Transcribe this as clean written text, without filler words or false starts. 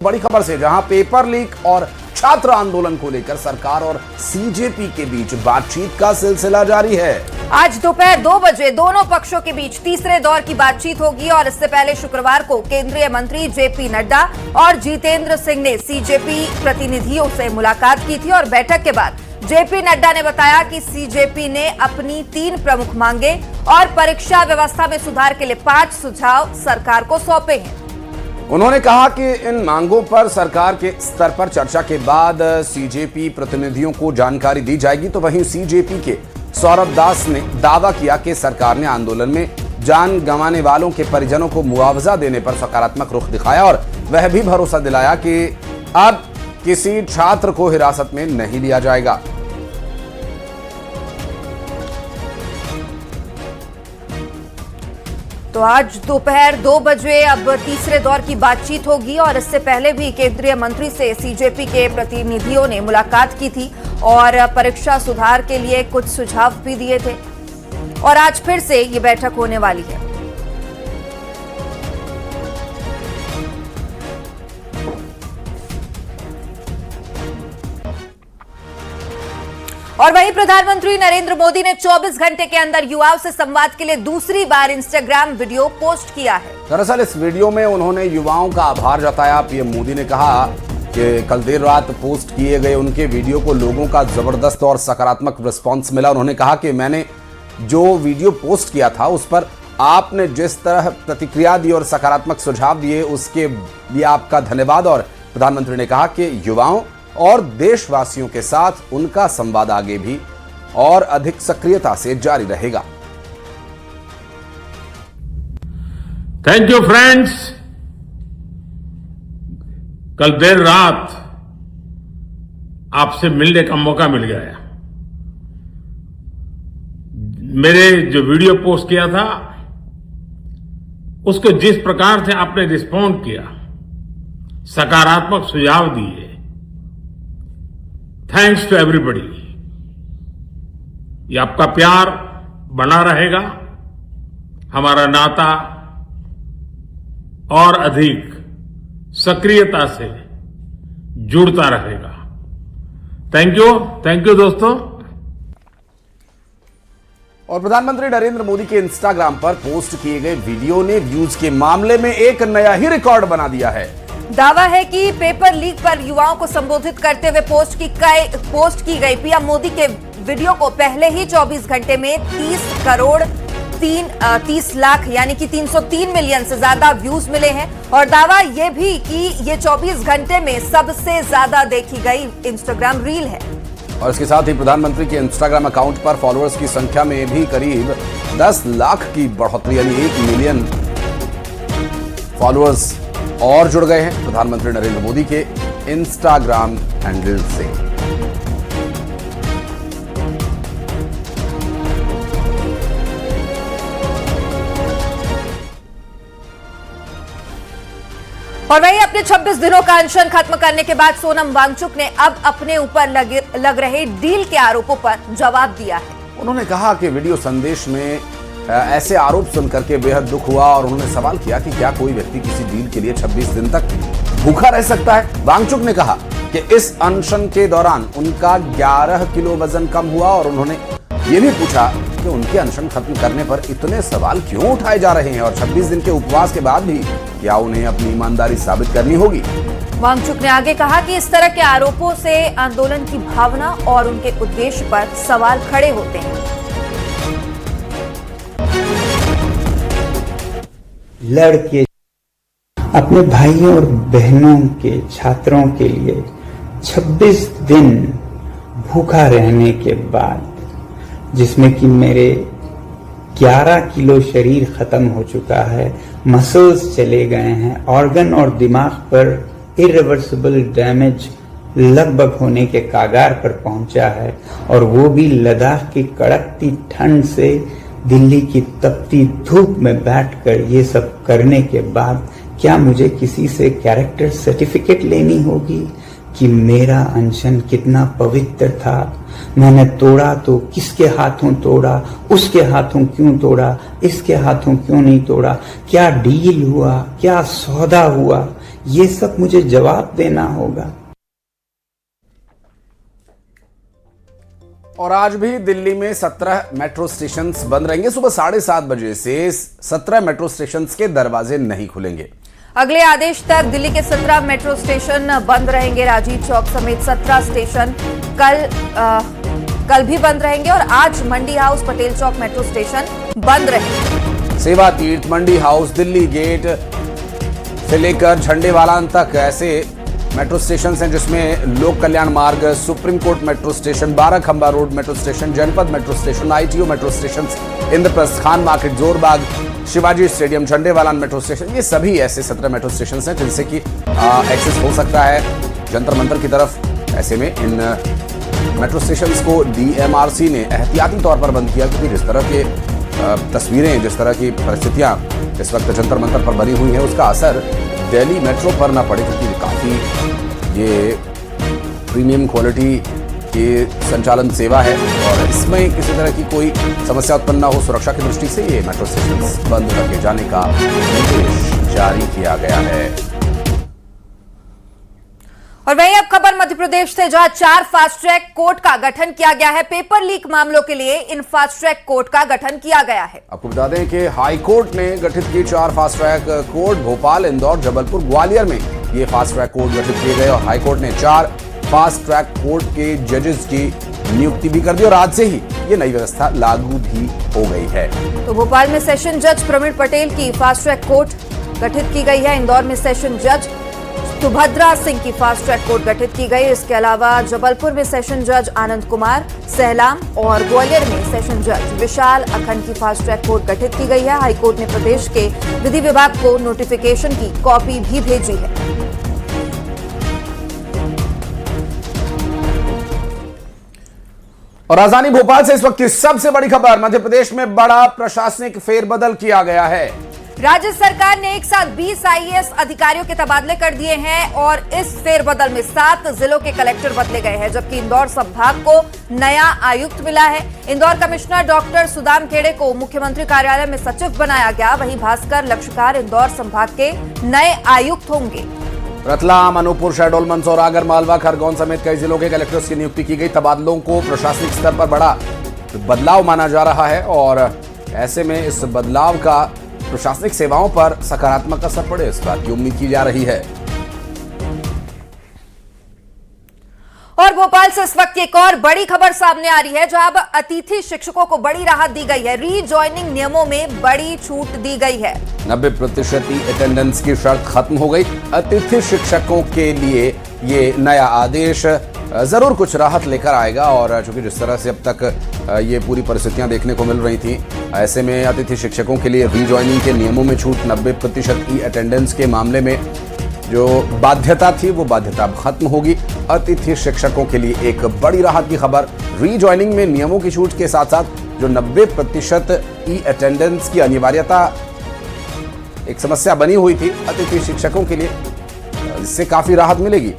बड़ी खबर से, जहां पेपर लीक और छात्र आंदोलन को लेकर सरकार और सीजेपी के बीच बातचीत का सिलसिला जारी है। आज दोपहर 2 बजे दोनों पक्षों के बीच तीसरे दौर की बातचीत होगी और इससे पहले शुक्रवार को केंद्रीय मंत्री जेपी नड्डा और जितेंद्र सिंह ने सीजेपी प्रतिनिधियों से मुलाकात की थी और बैठक के बाद जेपी नड्डा ने बताया कि सीजेपी ने अपनी 3 प्रमुख मांगे और परीक्षा व्यवस्था में सुधार के लिए 5 सुझाव सरकार को सौंपे हैं। उन्होंने कहा कि इन मांगों पर सरकार के स्तर पर चर्चा के बाद सीजेपी प्रतिनिधियों को जानकारी दी जाएगी। तो वहीं सीजेपी के सौरभ दास ने दावा किया कि सरकार ने आंदोलन में जान गंवाने वालों के परिजनों को मुआवजा देने पर सकारात्मक रुख दिखाया और वह भी भरोसा दिलाया कि अब किसी छात्र को हिरासत में नहीं लिया जाएगा। तो आज दोपहर 2 बजे अब तीसरे दौर की बातचीत होगी और इससे पहले भी केंद्रीय मंत्री से सीजेपी के प्रतिनिधियों ने मुलाकात की थी और परीक्षा सुधार के लिए कुछ सुझाव भी दिए थे और आज फिर से ये बैठक होने वाली है। और वहीं प्रधानमंत्री नरेंद्र मोदी ने 24 घंटे के अंदर युवाओं से संवाद के लिए दूसरी बार इंस्टाग्राम वीडियो पोस्ट किया है। दरअसल इस वीडियो में उन्होंने युवाओं का आभार जताया। पीएम मोदी ने कहा कि कल देर रात पोस्ट किए गए उनके वीडियो को लोगों का जबरदस्त और सकारात्मक रिस्पांस मिला। उन्होंने कहा कि मैंने जो वीडियो पोस्ट किया था उस पर आपने जिस तरह प्रतिक्रिया दी और सकारात्मक सुझाव दिए उसके लिए आपका धन्यवाद। और प्रधानमंत्री ने कहा कि युवाओं और देशवासियों के साथ उनका संवाद आगे भी और अधिक सक्रियता से जारी रहेगा। Thank you friends. कल देर रात आपसे मिलने का मौका मिल गया। मेरे जो वीडियो पोस्ट किया था उसको जिस प्रकार से आपने रिस्पॉन्ड किया, सकारात्मक सुझाव दिए, थैंक्स टू एवरीबॉडी। ये आपका प्यार बना रहेगा, हमारा नाता और अधिक सक्रियता से जुड़ता रहेगा। थैंक यू दोस्तों। और प्रधानमंत्री नरेंद्र मोदी के इंस्टाग्राम पर पोस्ट किए गए वीडियो ने व्यूज के मामले में एक नया ही रिकॉर्ड बना दिया है। दावा है कि पेपर लीक पर युवाओं को संबोधित करते हुए पोस्ट की गई पीएम मोदी के वीडियो को पहले ही 24 घंटे में 30 लाख यानी कि 303 मिलियन से ज्यादा व्यूज मिले हैं और दावा यह भी कि ये 24 घंटे में सबसे ज्यादा देखी गई इंस्टाग्राम रील है। और इसके साथ ही प्रधानमंत्री के इंस्टाग्राम अकाउंट पर फॉलोअर्स की संख्या में भी करीब 10 लाख की बढ़ोतरी यानी 1 मिलियन फॉलोअर्स और जुड़ गए हैं प्रधानमंत्री नरेंद्र मोदी के इंस्टाग्राम हैंडल से। और वहीं अपने 26 दिनों का अनशन खत्म करने के बाद सोनम वांगचुक ने अब अपने ऊपर लग रहे डील के आरोपों पर जवाब दिया है। उन्होंने कहा कि वीडियो संदेश में ऐसे आरोप सुनकर के बेहद दुख हुआ और उन्होंने सवाल किया कि क्या कोई व्यक्ति किसी डील के लिए 26 दिन तक भूखा रह सकता है। वांगचुक ने कहा कि इस अनशन के दौरान उनका 11 किलो वजन कम हुआ और उन्होंने ये भी पूछा कि उनके अनशन खत्म करने पर इतने सवाल क्यों उठाए जा रहे हैं और 26 दिन के उपवास के बाद भी क्या उन्हें अपनी ईमानदारी साबित करनी होगी। वांगचुक ने आगे कहा कि इस तरह के आरोपों से आंदोलन की भावना और उनके उद्देश्य पर सवाल खड़े होते हैं। लड़के अपने भाइयों और बहनों के छात्रों के लिए 26 दिन भूखा रहने के बाद, जिसमें कि मेरे 11 किलो शरीर खत्म हो चुका है, मसल्स चले गए हैं, ऑर्गन और दिमाग पर इरिवर्सिबल डैमेज लगभग होने के कागार पर पहुंचा है और वो भी लद्दाख की कड़कती ठंड से दिल्ली की तपती धूप में बैठकर ये सब करने के बाद क्या मुझे किसी से कैरेक्टर सर्टिफिकेट लेनी होगी कि मेरा अनशन कितना पवित्र था? मैंने तोड़ा तो किसके हाथों तोड़ा, उसके हाथों क्यों तोड़ा, इसके हाथों क्यों नहीं तोड़ा, क्या डील हुआ, क्या सौदा हुआ, ये सब मुझे जवाब देना होगा। और आज भी दिल्ली में 17 मेट्रो स्टेशन बंद रहेंगे। सुबह 7:30 बजे से 17 मेट्रो स्टेशन के दरवाजे नहीं खुलेंगे। अगले आदेश तक दिल्ली के 17 मेट्रो स्टेशन बंद रहेंगे। राजीव चौक समेत 17 स्टेशन कल भी बंद रहेंगे और आज मंडी हाउस, पटेल चौक मेट्रो स्टेशन बंद रहेंगे। सेवा तीर्थ, मंडी हाउस, दिल्ली गेट से लेकर झंडेवालान तक ऐसे मेट्रो स्टेशन हैं जिसमें लोक कल्याण मार्ग, सुप्रीम कोर्ट मेट्रो स्टेशन, 12 खंबा रोड मेट्रो स्टेशन, जनपद metro station, ITO metro station, Indraprastha, Khan market, Jorbagh, Shivaji stadium, Jhandewalan metro station, ये सभी ऐसे 17 मेट्रो स्टेशन हैं जिनसे कि एक्सेस हो सकता है जंतर मंतर की तरफ। ऐसे में इन मेट्रो स्टेशन को DMRC ने एहतियाती तौर पर बंद किया क्योंकि जिस तरह के तस्वीरें, जिस तरह की परिस्थितियां इस वक्त जंतर मंतर पर बनी हुई हैं, उसका असर दिल्ली मेट्रो पर ना पड़े क्योंकि काफ़ी ये प्रीमियम क्वालिटी की संचालन सेवा है और इसमें किसी तरह की कोई समस्या उत्पन्न ना हो, सुरक्षा की दृष्टि से ये मेट्रो स्टेशन बंद रखे जाने का निर्देश जारी किया गया है। और वहीं अब खबर मध्य प्रदेश से, जहां 4 फास्ट ट्रैक कोर्ट का गठन किया गया है। पेपर लीक मामलों के लिए इन फास्ट ट्रैक कोर्ट का गठन किया गया है। आपको बता दें कि हाई कोर्ट ने गठित की 4 fast track court. Bhopal, Indore, Jabalpur, Gwalior में ये फास्ट ट्रैक कोर्ट गठित किए गए और हाई कोर्ट ने 4 फास्ट ट्रैक कोर्ट के जजेस की नियुक्ति भी कर दी और आज से ही ये नई व्यवस्था लागू भी हो गई है। तो भोपाल में सेशन जज प्रवीण पटेल की फास्ट ट्रैक कोर्ट गठित की गई है। इंदौर में सेशन जज सुभद्रा सिंह की फास्ट ट्रैक कोर्ट गठित की गई। इसके अलावा जबलपुर में सेशन जज आनंद कुमार सहलाम और ग्वालियर में सेशन जज विशाल अखंड की फास्ट ट्रैक कोर्ट गठित की गई है। हाईकोर्ट ने प्रदेश के विधि विभाग को नोटिफिकेशन की कॉपी भी भेजी है। और राजधानी भोपाल से इस वक्त की सबसे बड़ी खबर, मध्य प्रदेश में बड़ा प्रशासनिक फेरबदल किया गया है। राज्य सरकार ने एक साथ 20 IAS अधिकारियों के तबादले कर दिए हैं और इस फेरबदल में 7 जिलों के कलेक्टर बदले गए हैं, जबकि इंदौर संभाग को नया आयुक्त मिला है। इंदौर कमिश्नर डॉक्टर सुदाम खेड़े को मुख्यमंत्री कार्यालय में सचिव बनाया गया। वहीं भास्कर लक्षकार इंदौर संभाग के नए आयुक्त होंगे। रतलाम, अनूपपुर, शहडोल, मंदसौर, आगर मालवा, खरगोन समेत कई जिलों के कलेक्टर्स की नियुक्ति की गई। तबादलों को प्रशासनिक स्तर पर बड़ा बदलाव माना जा रहा है और ऐसे में इस बदलाव का प्रशासनिक सेवाओं पर सकारात्मक असर पड़े, इस बात की उम्मीद की जा रही है। और भोपाल से इस वक्त एक और बड़ी खबर सामने आ रही है, जहां अब अतिथि शिक्षकों को बड़ी राहत दी गई है। रीजॉइनिंग नियमों में बड़ी छूट दी गई है। 90% अटेंडेंस की शर्त खत्म हो गई। अतिथि शिक्षकों के लिए ये नया आदेश जरूर कुछ राहत लेकर आएगा और चूंकि जिस तरह से अब तक ये पूरी परिस्थितियां देखने को मिल रही थी, ऐसे में अतिथि शिक्षकों के लिए रीजॉइनिंग के नियमों में छूट, 90% की अटेंडेंस के मामले में जो बाध्यता थी वो बाध्यता अब खत्म होगी। अतिथि शिक्षकों के लिए एक बड़ी राहत की खबर। रीजॉइनिंग में नियमों की छूट के साथ साथ जो 90% ई अटेंडेंस की अनिवार्यता एक समस्या बनी हुई थी अतिथि शिक्षकों के लिए, इससे काफी राहत मिलेगी।